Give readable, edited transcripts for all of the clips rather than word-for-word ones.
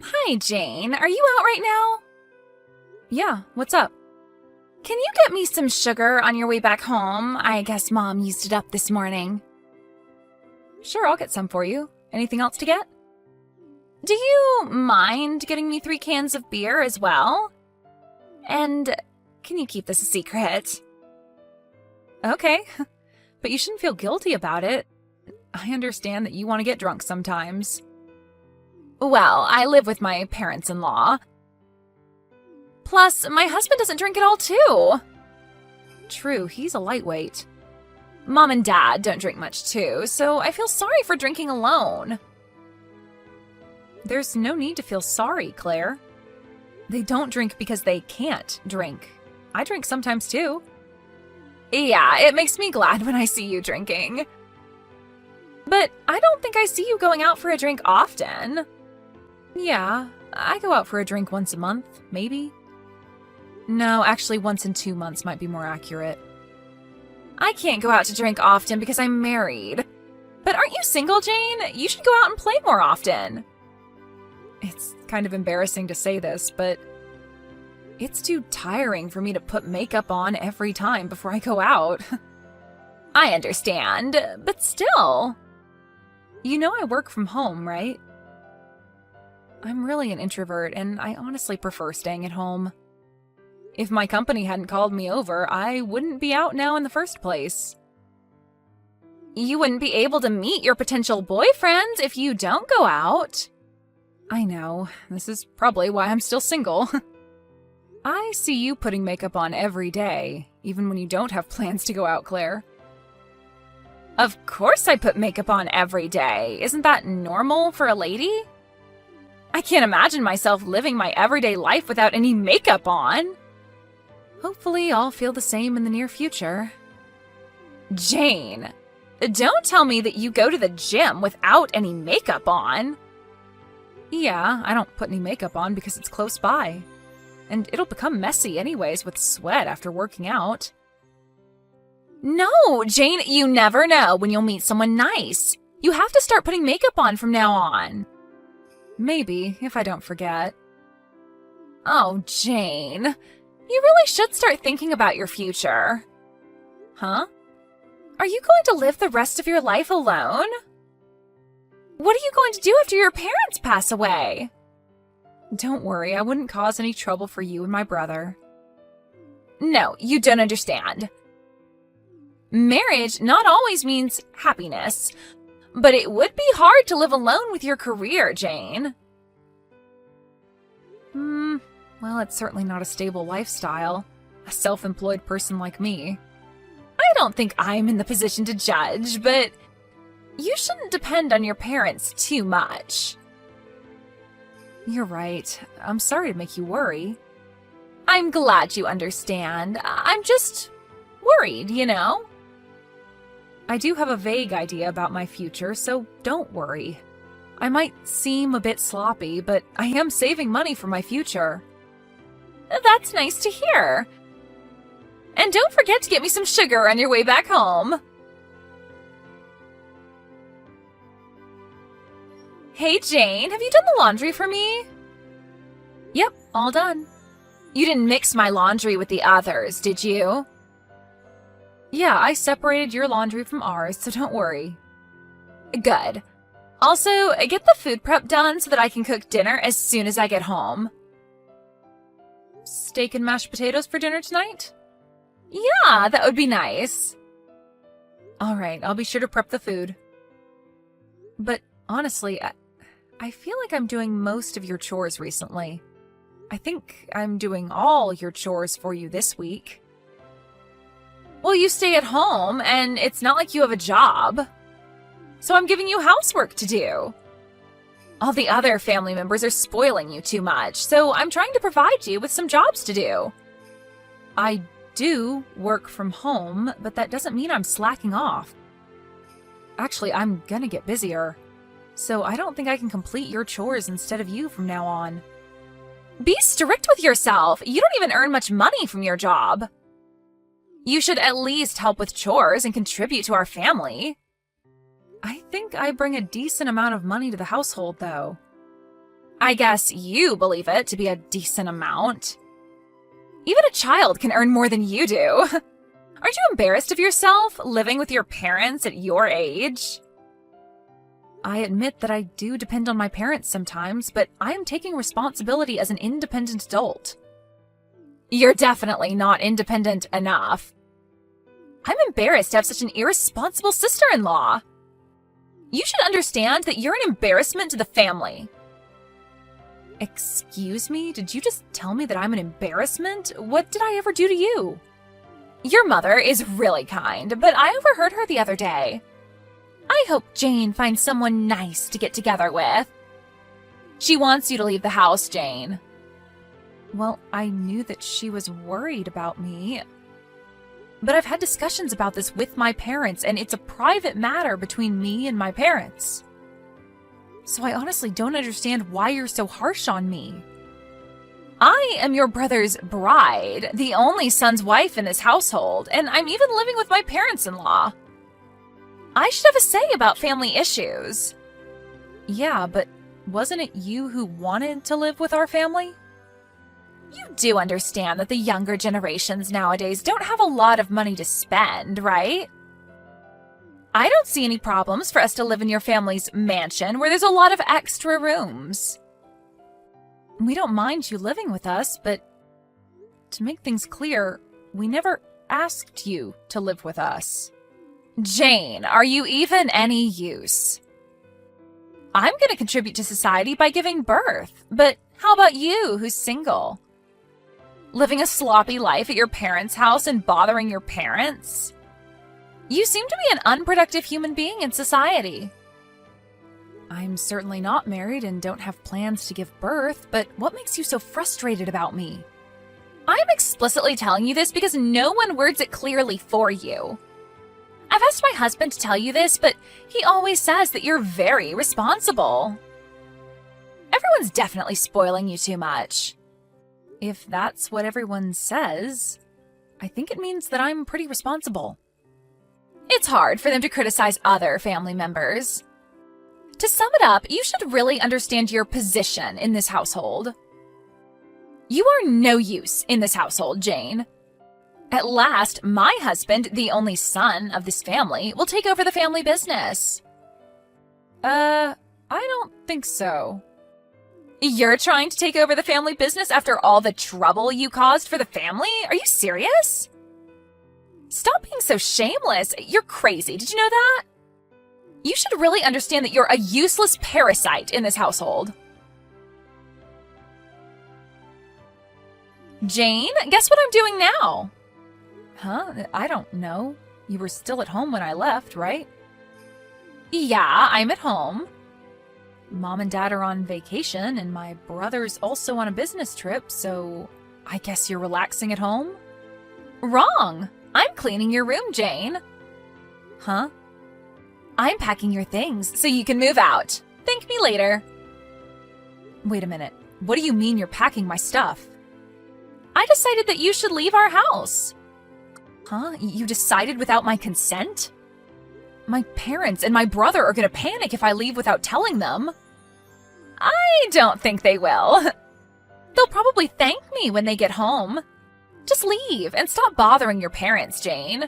Hi, Jane. Are you out right now? Yeah, what's up? Can you get me some sugar on your way back home? I guess Mom used it up this morning. Sure, I'll get some for you. Anything else to get? Do you mind getting me 3 cans of beer as well? And can you keep this a secret? Okay, but you shouldn't feel guilty about it. I understand that you want to get drunk sometimes. Well, I live with my parents-in-law. Plus, my husband doesn't drink at all, too. True, he's a lightweight. Mom and Dad don't drink much, too, so I feel sorry for drinking alone. There's no need to feel sorry, Claire. They don't drink because they can't drink. I drink sometimes, too. Yeah, it makes me glad when I see you drinking. But I don't think I see you going out for a drink often. Yeah, I go out for a drink once a month, maybe. No, actually once in 2 months might be more accurate. I can't go out to drink often because I'm married. But aren't you single, Jane? You should go out and play more often. It's kind of embarrassing to say this, but it's too tiring for me to put makeup on every time before I go out. I understand, but still. You know I work from home, right? I'm really an introvert, and I honestly prefer staying at home. If my company hadn't called me over, I wouldn't be out now in the first place. You wouldn't be able to meet your potential boyfriends if you don't go out. I know. This is probably why I'm still single. I see you putting makeup on every day, even when you don't have plans to go out, Claire. Of course I put makeup on every day. Isn't that normal for a lady? I can't imagine myself living my everyday life without any makeup on. Hopefully I'll feel the same in the near future. Jane, don't tell me that you go to the gym without any makeup on. Yeah, I don't put any makeup on because it's close by. And it'll become messy anyways with sweat after working out. No, Jane, you never know when you'll meet someone nice. You have to start putting makeup on from now on. Maybe, if I don't forget. Oh, Jane, you really should start thinking about your future. Huh? Are you going to live the rest of your life alone? What are you going to do after your parents pass away? Don't worry, I wouldn't cause any trouble for you and my brother. No, you don't understand. Marriage not always means happiness, but it would be hard to live alone with your career, Jane. Well, it's certainly not a stable lifestyle. A self-employed person like me. I don't think I'm in the position to judge, but you shouldn't depend on your parents too much. You're right. I'm sorry to make you worry. I'm glad you understand. I'm just worried, you know? I do have a vague idea about my future, so don't worry. I might seem a bit sloppy, but I am saving money for my future. That's nice to hear. And don't forget to get me some sugar on your way back home. Hey, Jane, have you done the laundry for me? Yep, all done. You didn't mix my laundry with the others, did you? Yeah, I separated your laundry from ours, so don't worry. Good. Also, get the food prep done so that I can cook dinner as soon as I get home. Steak and mashed potatoes for dinner tonight? Yeah, that would be nice. All right, I'll be sure to prep the food. But honestly, I feel like I'm doing most of your chores recently. I think I'm doing all your chores for you this week. Well, you stay at home, and it's not like you have a job. So I'm giving you housework to do. All the other family members are spoiling you too much, so I'm trying to provide you with some jobs to do. I do work from home, but that doesn't mean I'm slacking off. Actually, I'm gonna get busier. So I don't think I can complete your chores instead of you from now on. Be strict with yourself. You don't even earn much money from your job. You should at least help with chores and contribute to our family. I think I bring a decent amount of money to the household, though. I guess you believe it to be a decent amount. Even a child can earn more than you do. Aren't you embarrassed of yourself, living with your parents at your age? I admit that I do depend on my parents sometimes, but I am taking responsibility as an independent adult. You're definitely not independent enough. I'm embarrassed to have such an irresponsible sister-in-law. You should understand that you're an embarrassment to the family. Excuse me? Did you just tell me that I'm an embarrassment? What did I ever do to you? Your mother is really kind, but I overheard her the other day. I hope Jane finds someone nice to get together with. She wants you to leave the house, Jane. Well, I knew that she was worried about me. But I've had discussions about this with my parents, and it's a private matter between me and my parents. So I honestly don't understand why you're so harsh on me. I am your brother's bride, the only son's wife in this household, and I'm even living with my parents-in-law. I should have a say about family issues. Yeah, but wasn't it you who wanted to live with our family? You do understand that the younger generations nowadays don't have a lot of money to spend, right? I don't see any problems for us to live in your family's mansion where there's a lot of extra rooms. We don't mind you living with us, but to make things clear, we never asked you to live with us. Jane, are you even any use? I'm going to contribute to society by giving birth, but how about you, who's single? Living a sloppy life at your parents' house and bothering your parents? You seem to be an unproductive human being in society. I'm certainly not married and don't have plans to give birth, but what makes you so frustrated about me? I'm explicitly telling you this because no one words it clearly for you. I've asked my husband to tell you this, but he always says that you're very responsible. Everyone's definitely spoiling you too much. If that's what everyone says, I think it means that I'm pretty responsible. It's hard for them to criticize other family members. To sum it up, you should really understand your position in this household. You are no use in this household, Jane. At last, my husband, the only son of this family, will take over the family business. I don't think so. You're trying to take over the family business after all the trouble you caused for the family? Are you serious? Stop being so shameless. You're crazy. Did you know that? You should really understand that you're a useless parasite in this household. Jane, guess what I'm doing now? Huh? I don't know. You were still at home when I left, right? Yeah, I'm at home. Mom and Dad are on vacation, and my brother's also on a business trip, so I guess you're relaxing at home? Wrong. I'm cleaning your room, Jane. Huh? I'm packing your things so you can move out. Thank me later. Wait a minute. What do you mean you're packing my stuff? I decided that you should leave our house. Huh? You decided without my consent? My parents and my brother are gonna panic if I leave without telling them. I don't think they will. They'll probably thank me when they get home. Just leave and stop bothering your parents, Jane.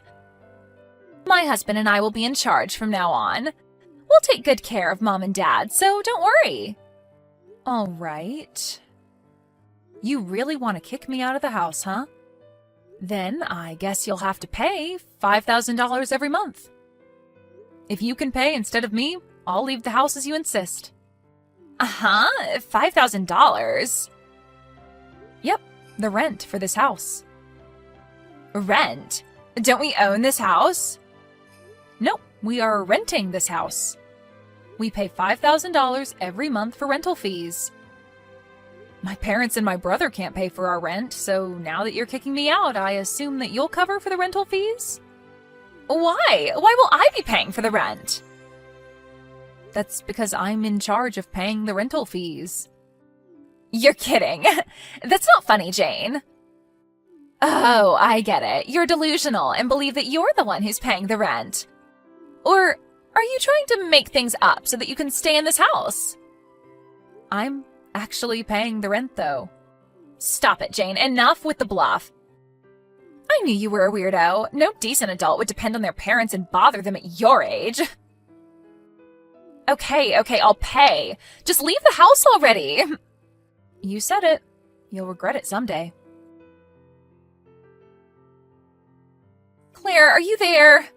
My husband and I will be in charge from now on. We'll take good care of Mom and Dad, so don't worry. All right. You really want to kick me out of the house, huh? Then I guess you'll have to pay $5,000 every month. If you can pay instead of me, I'll leave the house as you insist. Uh-huh, $5,000? Yep, the rent for this house. Rent? Don't we own this house? Nope, we are renting this house. We pay $5,000 every month for rental fees. My parents and my brother can't pay for our rent, so now that you're kicking me out, I assume that you'll cover for the rental fees? Why? Why will I be paying for the rent? That's because I'm in charge of paying the rental fees. You're kidding. That's not funny, Jane. Oh, I get it. You're delusional and believe that you're the one who's paying the rent. Or are you trying to make things up so that you can stay in this house? I'm actually paying the rent, though. Stop it, Jane. Enough with the bluff. I knew you were a weirdo. No decent adult would depend on their parents and bother them at your age. Okay, I'll pay. Just leave the house already. You said it. You'll regret it someday. Claire, are you there?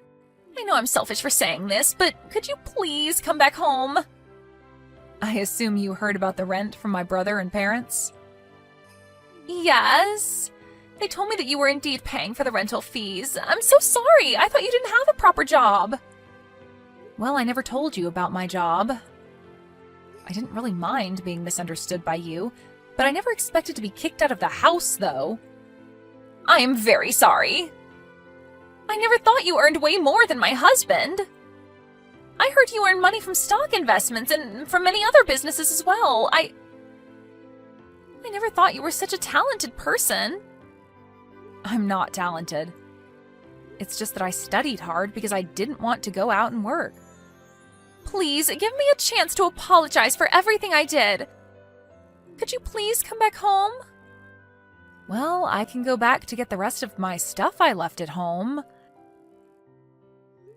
I know I'm selfish for saying this, but could you please come back home? I assume you heard about the rent from my brother and parents? Yes. They told me that you were indeed paying for the rental fees. I'm so sorry. I thought you didn't have a proper job. Well, I never told you about my job. I didn't really mind being misunderstood by you, but I never expected to be kicked out of the house, though. I am very sorry. I never thought you earned way more than my husband. I heard you earn money from stock investments and from many other businesses as well. I never thought you were such a talented person. I'm not talented. It's just that I studied hard because I didn't want to go out and work. Please, give me a chance to apologize for everything I did. Could you please come back home? Well, I can go back to get the rest of my stuff I left at home.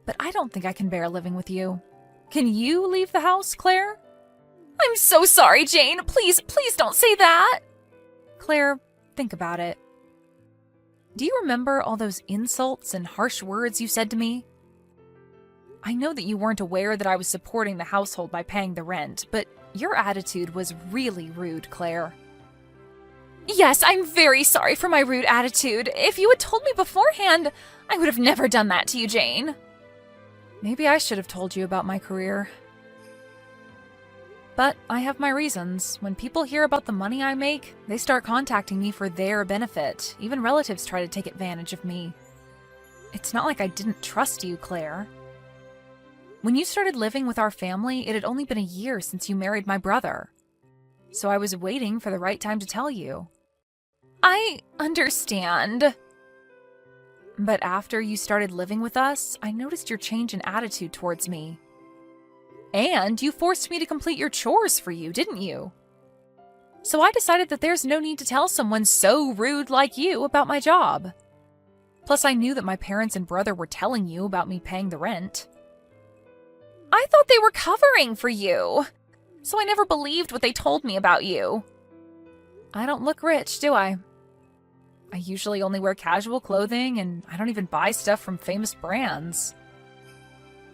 But I don't think I can bear living with you. Can you leave the house, Claire? I'm so sorry, Jane. Please don't say that. Claire, think about it. Do you remember all those insults and harsh words you said to me? I know that you weren't aware that I was supporting the household by paying the rent, but your attitude was really rude, Claire. Yes, I'm very sorry for my rude attitude. If you had told me beforehand, I would have never done that to you, Jane. Maybe I should have told you about my career. But I have my reasons. When people hear about the money I make, they start contacting me for their benefit. Even relatives try to take advantage of me. It's not like I didn't trust you, Claire. When you started living with our family, it had only been a year since you married my brother. So I was waiting for the right time to tell you. I understand. But after you started living with us, I noticed your change in attitude towards me. And you forced me to complete your chores for you, didn't you? So I decided that there's no need to tell someone so rude like you about my job. Plus, I knew that my parents and brother were telling you about me paying the rent. I thought they were covering for you, so I never believed what they told me about you. I don't look rich, do I? I usually only wear casual clothing, and I don't even buy stuff from famous brands.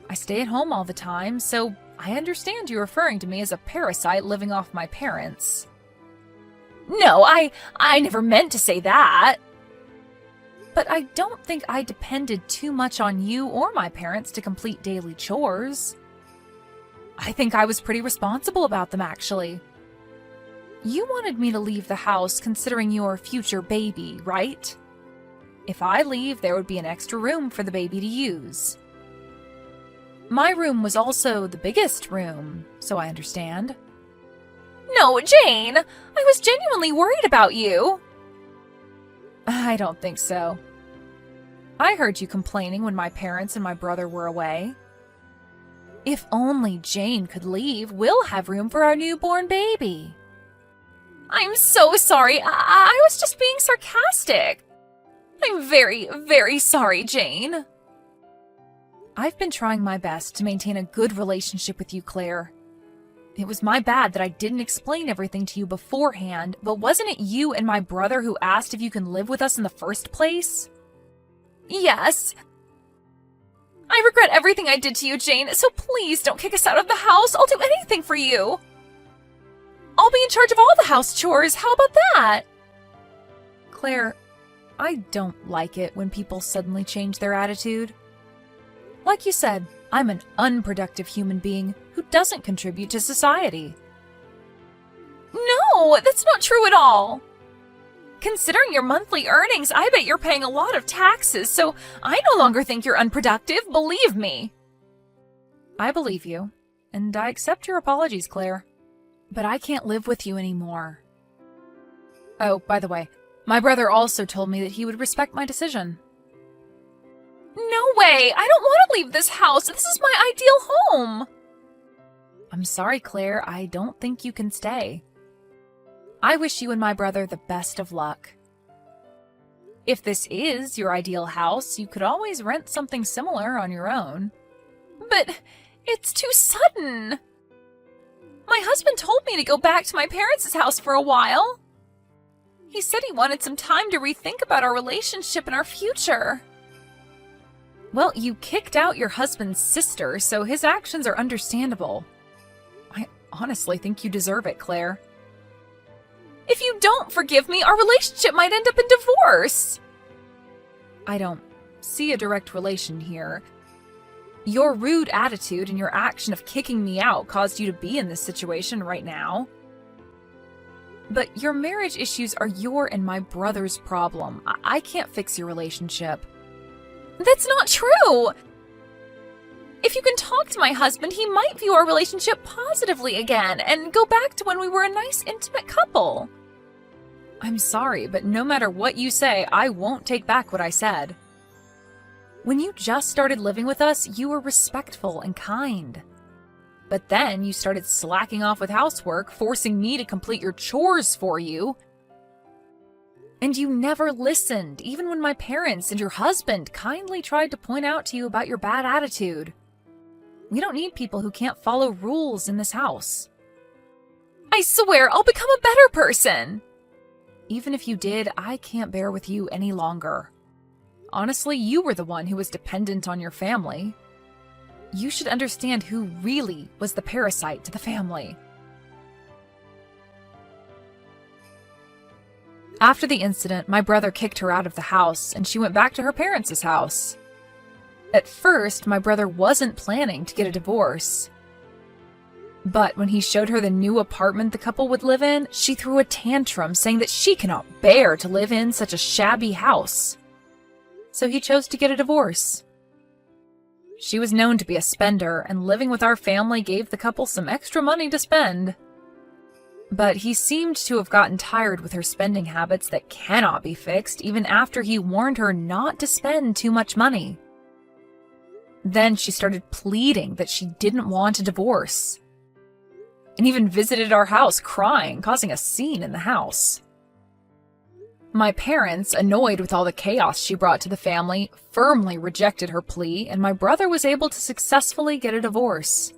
I stay at home all the time, so I understand you referring to me as a parasite living off my parents. No, I never meant to say that. But I don't think I depended too much on you or my parents to complete daily chores. I think I was pretty responsible about them, actually. You wanted me to leave the house considering your future baby, right? If I leave, there would be an extra room for the baby to use. My room was also the biggest room, so I understand. No, Jane! I was genuinely worried about you. I don't think so. I heard you complaining when my parents and my brother were away. If only Jane could leave, we'll have room for our newborn baby. I'm so sorry. I was just being sarcastic. I'm very, very sorry, Jane. I've been trying my best to maintain a good relationship with you, Claire. It was my bad that I didn't explain everything to you beforehand, but wasn't it you and my brother who asked if you can live with us in the first place? Yes. I regret everything I did to you, Jane, so please don't kick us out of the house. I'll do anything for you. I'll be in charge of all the house chores. How about that? Claire, I don't like it when people suddenly change their attitude. Like you said, I'm an unproductive human being who doesn't contribute to society. No, that's not true at all. Considering your monthly earnings, I bet you're paying a lot of taxes, so I no longer think you're unproductive, believe me. I believe you, and I accept your apologies, Claire. But I can't live with you anymore. Oh, by the way, my brother also told me that he would respect my decision. No way! I don't want to leave this house. This is my ideal home. I'm sorry, Claire. I don't think you can stay. I wish you and my brother the best of luck. If this is your ideal house, you could always rent something similar on your own. But it's too sudden. My husband told me to go back to my parents' house for a while. He said he wanted some time to rethink about our relationship and our future. Well, you kicked out your husband's sister, so his actions are understandable. I honestly think you deserve it, Claire. If you don't forgive me, our relationship might end up in divorce. I don't see a direct relation here. Your rude attitude and your action of kicking me out caused you to be in this situation right now. But your marriage issues are your and my brother's problem. I can't fix your relationship. That's not true. If you can talk to my husband, he might view our relationship positively again and go back to when we were a nice, intimate couple. I'm sorry, but no matter what you say, I won't take back what I said. When you just started living with us, you were respectful and kind. But then you started slacking off with housework, forcing me to complete your chores for you. And you never listened, even when my parents and your husband kindly tried to point out to you about your bad attitude. We don't need people who can't follow rules in this house. I swear I'll become a better person. Even if you did, I can't bear with you any longer. Honestly, you were the one who was dependent on your family. You should understand who really was the parasite to the family. After the incident, my brother kicked her out of the house, and she went back to her parents' house. At first, my brother wasn't planning to get a divorce. But when he showed her the new apartment the couple would live in, she threw a tantrum saying that she cannot bear to live in such a shabby house. So he chose to get a divorce. She was known to be a spender, and living with our family gave the couple some extra money to spend. But he seemed to have gotten tired with her spending habits that cannot be fixed even after he warned her not to spend too much money. Then she started pleading that she didn't want a divorce, and even visited our house crying, causing a scene in the house. My parents, annoyed with all the chaos she brought to the family, firmly rejected her plea, and my brother was able to successfully get a divorce.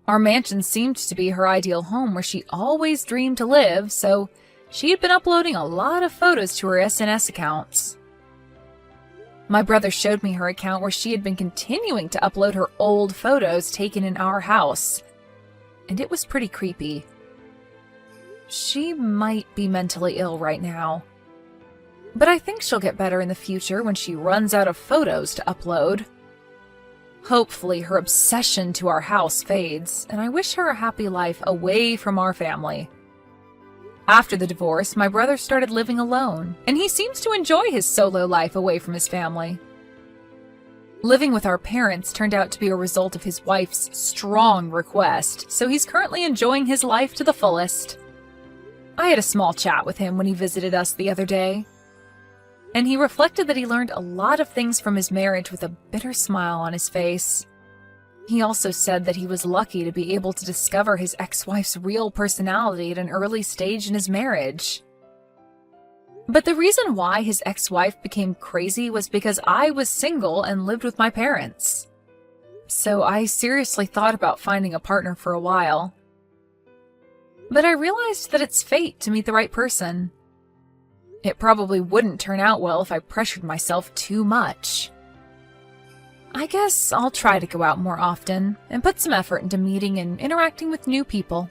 Our mansion seemed to be her ideal home where she always dreamed to live, so she had been uploading a lot of photos to her SNS accounts. My brother showed me her account where she had been continuing to upload her old photos taken in our house, and it was pretty creepy. She might be mentally ill right now, but I think she'll get better in the future when she runs out of photos to upload. Hopefully her obsession to our house fades, and I wish her a happy life away from our family. After the divorce, my brother started living alone, and he seems to enjoy his solo life away from his family. Living with our parents turned out to be a result of his wife's strong request, so he's currently enjoying his life to the fullest. I had a small chat with him when he visited us the other day, and he reflected that he learned a lot of things from his marriage with a bitter smile on his face. He also said that he was lucky to be able to discover his ex-wife's real personality at an early stage in his marriage. But the reason why his ex-wife became crazy was because I was single and lived with my parents. So I seriously thought about finding a partner for a while. But I realized that it's fate to meet the right person. It probably wouldn't turn out well if I pressured myself too much. I guess I'll try to go out more often and put some effort into meeting and interacting with new people.